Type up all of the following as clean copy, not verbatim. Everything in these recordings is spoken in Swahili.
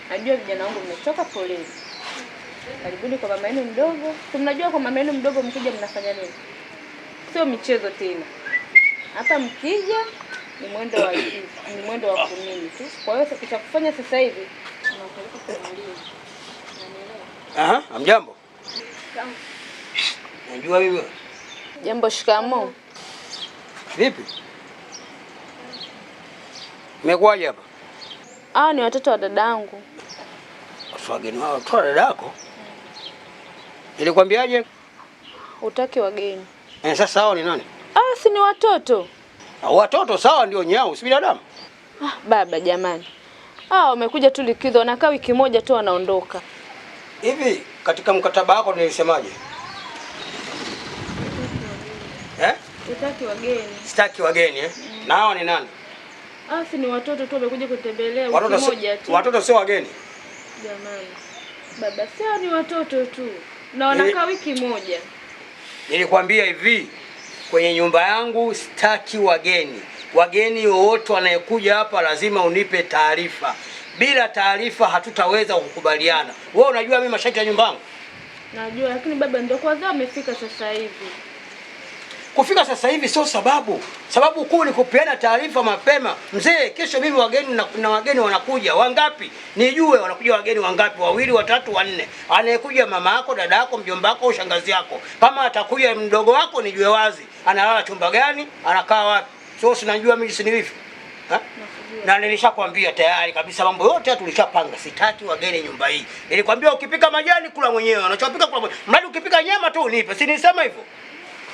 Najua vijana wangu mmechoka, poleni. Karibuni kwa mama yenu mdogo. Tunajua kwa mama yenu mdogo mkija mnafanya nini? Sio michezo tena. Hapa mkija ni mwendo wa kunini tu. Kwa hiyo cha kufanya sasa hivi tunapeleka kwa mwalimu. Aha, amjambo. Unajua wewe? Jambo, shikamo. Vipi? Umekuaje hapa? Ni watoto wa dadangu. Wageni wao, watoto wa dadako? Nilikwambiaje? Utaki wageni. Sasa hao ni nani? Si ni watoto. Watoto sawa ndio nyao, si binadamu. Baba jamani. Wamekuja tu likizo, wanakaa wiki moja tu wanaondoka. Hivi katika mkataba wako nilisemaje? Utaki wageni. Sitaki wageni Na hao ni nani? Si ni watoto tu wamekuja kutembelea wiki moja tu. Watoto sio wageni. Jamani. Baba, sio ni watoto tu. Na wanakaa wiki moja. Nilikwambia hivi, kwenye nyumba yangu sitaki wageni. Wageni wote wanayekuja hapa lazima unipe taarifa. Bila taarifa hatutaweza kukubaliana. Wewe unajua mimi masharti ya nyumba yangu? Najua, lakini baba ndio kwanza amefika sasa hivi. Kufika sasa hivi sio sababu. Sababu kuu ni kupeana taarifa mapema. Mzee, kesho mimi wageni na wageni wanakuja. Wangapi? Nijue wanakuja wageni wangapi? 2, 3, 4. Anayekuja mama yako, dada yako, mjomba wako au shangazi yako. Kama atakuja mdogo wako nijue wazi. Analala chumba gani? Anakaa wapi? Sio sinajua mimi si nilivyo. Na nilishakwambia tayari kabisa mambo yote tulishapanga. Sitaki wageni nyumba hii. Nilikwambia ukipika majani kula mwenyewe. Unachopika kula mwenyewe. Mradi ukipika nyama tu unipe. Si nilisema hivyo?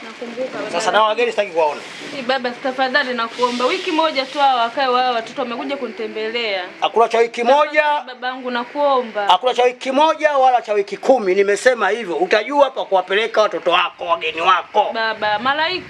Nakumbuka baba. Sasa na wageni sitaki kuwaona. Baba, tafadhali nakuomba wiki moja tu wakae wao watoto wamekuja kunitembelea. Hakuna cha wiki moja. Babangu nakuomba. Hakuna cha wiki moja wala cha wiki 10. Nimesema hivyo. Utajua hapa kuwapeleka watoto wako, wageni wako. Baba, malaika